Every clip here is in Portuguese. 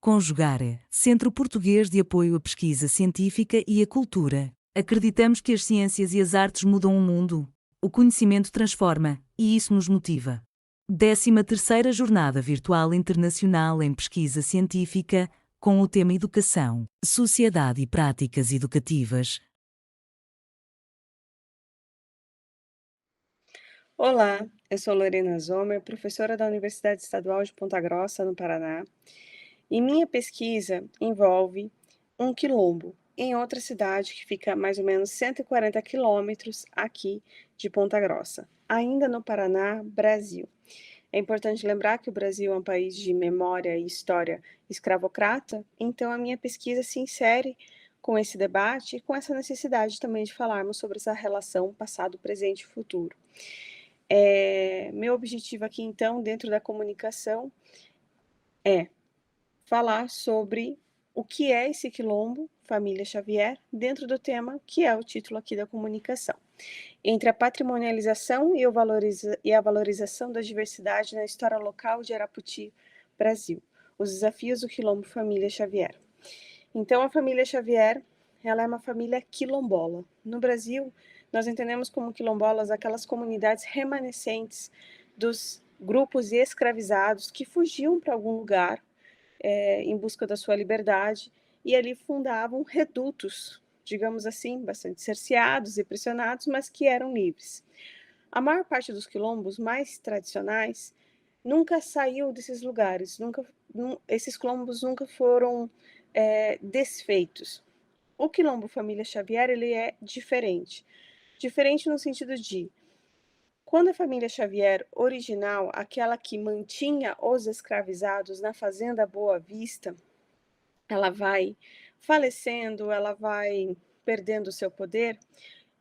Conjugare, Centro Português de Apoio à Pesquisa Científica e à Cultura. Acreditamos que as ciências e as artes mudam o mundo. O conhecimento transforma, e isso nos motiva. 13ª Jornada Virtual Internacional em Pesquisa Científica, com o tema Educação, Sociedade e Práticas Educativas. Olá, eu sou Lorena Zomer, professora da Universidade Estadual de Ponta Grossa, no Paraná, e minha pesquisa envolve um quilombo em outra cidade que fica a mais ou menos 140 quilômetros aqui de Ponta Grossa, ainda no Paraná, Brasil. É importante lembrar que o Brasil é um país de memória e história escravocrata, então a minha pesquisa se insere com esse debate e com essa necessidade também de falarmos sobre essa relação passado, presente e futuro. Meu objetivo aqui, então, dentro da comunicação, é falar sobre o que é esse quilombo, Família Xavier, dentro do tema que é o título aqui da comunicação. Entre a patrimonialização e a valorização da diversidade na história local de Araputi, Brasil. Os desafios do quilombo Família Xavier. Então, a família Xavier, ela é uma família quilombola. No Brasil, nós entendemos como quilombolas aquelas comunidades remanescentes dos grupos escravizados que fugiam para algum lugar em busca da sua liberdade e ali fundavam redutos, digamos assim, bastante cerceados e pressionados, mas que eram livres. A maior parte dos quilombos mais tradicionais nunca saiu desses lugares, esses quilombos nunca foram desfeitos. O quilombo Família Xavier ele é diferente. Diferente no sentido de, quando a família Xavier original, aquela que mantinha os escravizados na fazenda Boa Vista, ela vai falecendo, ela vai perdendo o seu poder,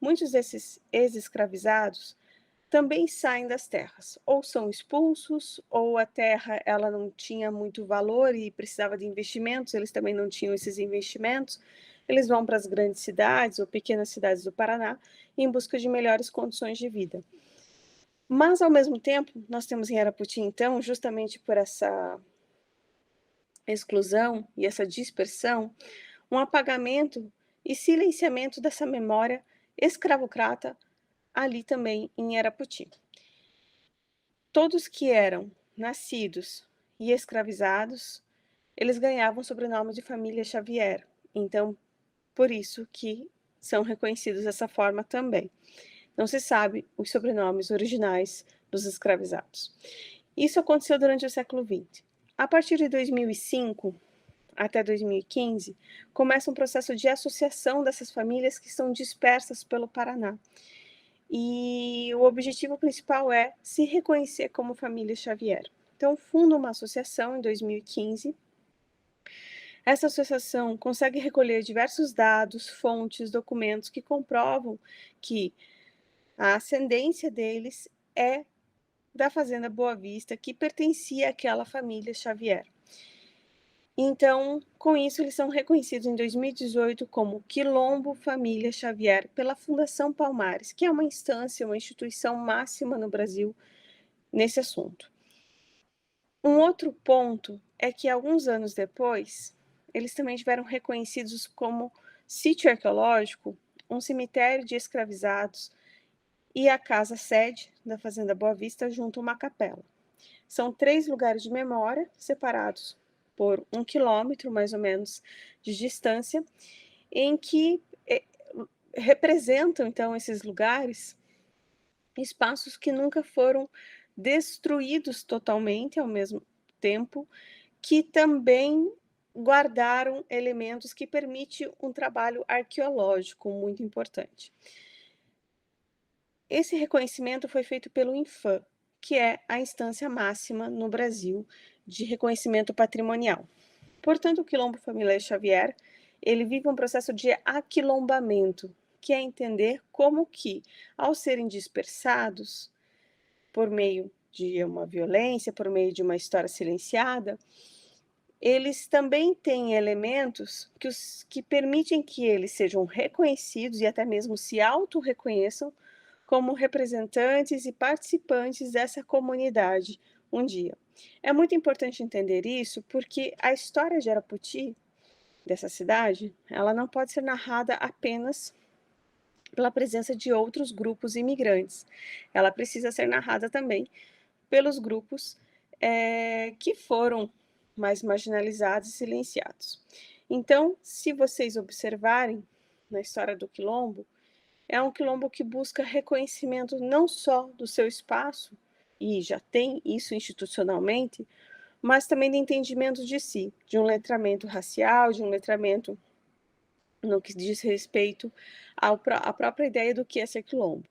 muitos desses ex-escravizados também saem das terras, ou são expulsos, ou a terra ela não tinha muito valor e precisava de investimentos, eles também não tinham esses investimentos, eles vão para as grandes cidades ou pequenas cidades do Paraná em busca de melhores condições de vida. Mas, ao mesmo tempo, nós temos em Araputi, então, justamente por essa exclusão e essa dispersão, um apagamento e silenciamento dessa memória escravocrata ali também em Araputi. Todos que eram nascidos e escravizados, eles ganhavam o sobrenome de família Xavier. Então, por isso que são reconhecidos dessa forma também. Não se sabe os sobrenomes originais dos escravizados. Isso aconteceu durante o século XX. A partir de 2005 até 2015, começa um processo de associação dessas famílias que estão dispersas pelo Paraná. E o objetivo principal é se reconhecer como família Xavier. Então, funda uma associação em 2015. Essa associação consegue recolher diversos dados, fontes, documentos que comprovam que a ascendência deles é da Fazenda Boa Vista, que pertencia àquela família Xavier. Então, com isso, eles são reconhecidos em 2018 como Quilombo Família Xavier pela Fundação Palmares, que é uma instância, uma instituição máxima no Brasil nesse assunto. Um outro ponto é que, alguns anos depois, eles também tiveram reconhecidos como sítio arqueológico, um cemitério de escravizados e a casa-sede da Fazenda Boa Vista junto a uma capela. São 3 lugares de memória separados por 1 quilômetro, mais ou menos, de distância, em que representam, então, esses lugares, espaços que nunca foram destruídos totalmente ao mesmo tempo, que também guardaram elementos que permitem um trabalho arqueológico muito importante. Esse reconhecimento foi feito pelo INFAM, que é a instância máxima no Brasil de reconhecimento patrimonial. Portanto, o Quilombo Família Xavier, ele vive um processo de aquilombamento, que é entender como que, ao serem dispersados por meio de uma violência, por meio de uma história silenciada, eles também têm elementos que permitem que eles sejam reconhecidos e até mesmo se auto-reconheçam como representantes e participantes dessa comunidade um dia. É muito importante entender isso, porque a história de Arapoti, dessa cidade, ela não pode ser narrada apenas pela presença de outros grupos imigrantes. Ela precisa ser narrada também pelos grupos, que foram mais marginalizados e silenciados. Então, se vocês observarem na história do quilombo, é um quilombo que busca reconhecimento não só do seu espaço, e já tem isso institucionalmente, mas também do entendimento de si, de um letramento racial, de um letramento no que diz respeito à própria ideia do que é ser quilombo.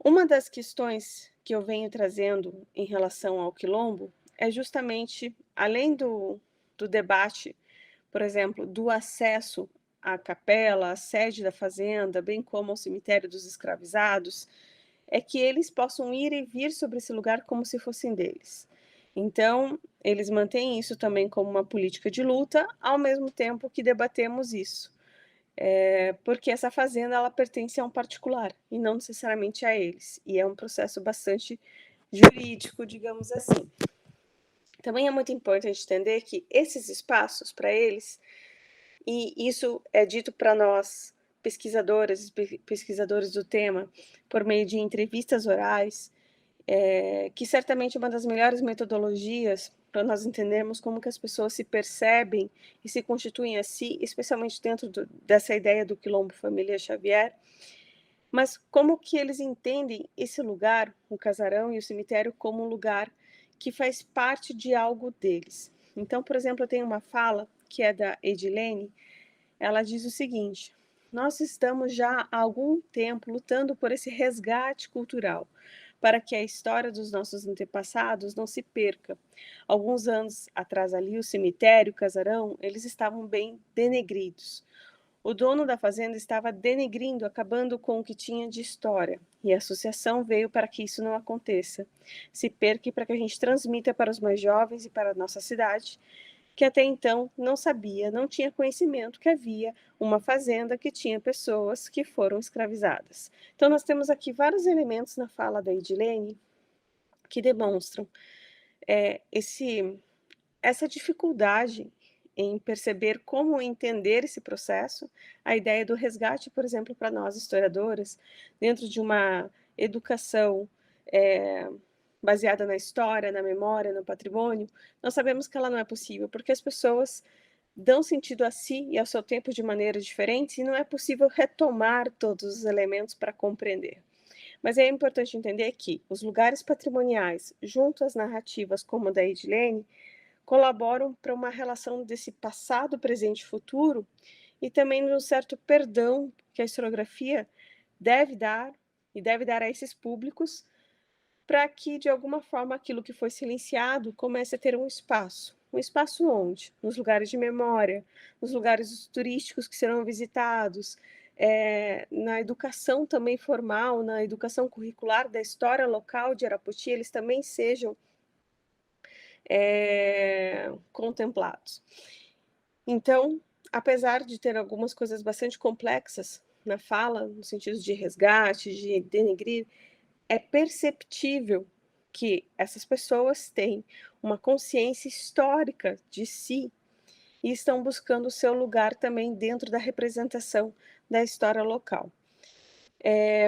Uma das questões que eu venho trazendo em relação ao quilombo é justamente, além do debate, por exemplo, do acesso à capela, à sede da fazenda, bem como ao cemitério dos escravizados, é que eles possam ir e vir sobre esse lugar como se fossem deles. Então, eles mantêm isso também como uma política de luta, ao mesmo tempo que debatemos isso. Porque essa fazenda ela pertence a um particular e não necessariamente a eles. E é um processo bastante jurídico, digamos assim. Também é muito importante entender que esses espaços, para eles, e isso é dito para nós, pesquisadoras e pesquisadores do tema, por meio de entrevistas orais, que certamente é uma das melhores metodologias para nós entendermos como que as pessoas se percebem e se constituem a si, especialmente dentro dessa ideia do quilombo família Xavier, mas como que eles entendem esse lugar, o casarão e o cemitério, como um lugar que faz parte de algo deles. Então, por exemplo, eu tenho uma fala que é da Edilene, ela diz o seguinte: nós estamos já há algum tempo lutando por esse resgate cultural, para que a história dos nossos antepassados não se perca. Alguns anos atrás ali, o cemitério, o casarão, eles estavam bem denegridos. O dono da fazenda estava denegrindo, acabando com o que tinha de história, e a associação veio para que isso não aconteça, se perca e para que a gente transmita para os mais jovens e para a nossa cidade, que até então não sabia, não tinha conhecimento que havia uma fazenda que tinha pessoas que foram escravizadas. Então nós temos aqui vários elementos na fala da Edilene que demonstram esse essa dificuldade em perceber como entender esse processo, a ideia do resgate, por exemplo, para nós historiadoras, dentro de uma educação baseada na história, na memória, no patrimônio, nós sabemos que ela não é possível, porque as pessoas dão sentido a si e ao seu tempo de maneiras diferentes e não é possível retomar todos os elementos para compreender. Mas é importante entender que os lugares patrimoniais, junto às narrativas como a da Edilene, colaboram para uma relação desse passado, presente e futuro, e também de um certo perdão que a historiografia deve dar, e deve dar a esses públicos, para que, de alguma forma, aquilo que foi silenciado comece a ter um espaço. Um espaço onde? Nos lugares de memória, nos lugares turísticos que serão visitados, na educação também formal, na educação curricular da história local de Arapoti, eles também sejam contemplados. Então, apesar de ter algumas coisas bastante complexas na fala, no sentido de resgate, de denegrir, é perceptível que essas pessoas têm uma consciência histórica de si e estão buscando o seu lugar também dentro da representação da história local.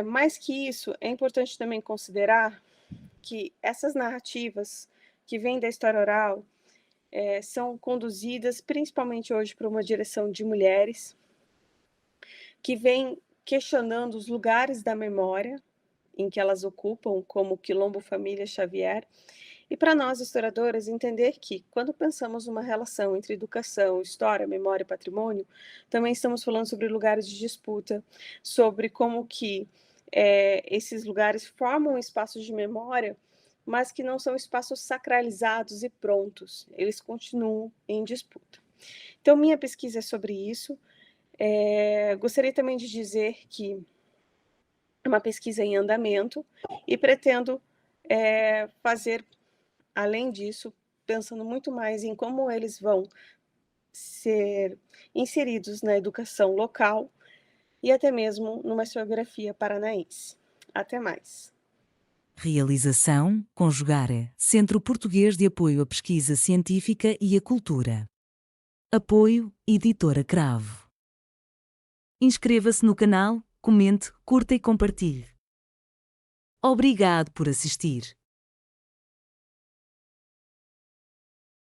Mais que isso, é importante também considerar que essas narrativas que vêm da história oral são conduzidas principalmente hoje por uma direção de mulheres que vem questionando os lugares da memória em que elas ocupam, como Quilombo Família Xavier, e para nós, historiadoras, entender que, quando pensamos numa relação entre educação, história, memória e patrimônio, também estamos falando sobre lugares de disputa, sobre como que esses lugares formam espaços de memória, mas que não são espaços sacralizados e prontos, eles continuam em disputa. Então, minha pesquisa é sobre isso. Gostaria também de dizer que é uma pesquisa em andamento e pretendo fazer, além disso, pensando muito mais em como eles vão ser inseridos na educação local e até mesmo numa historiografia paranaense. Até mais. Realização, Conjugare, Centro Português de Apoio à Pesquisa Científica e à Cultura. Apoio, Editora Cravo. Inscreva-se no canal, comente, curta e compartilhe. Obrigado por assistir.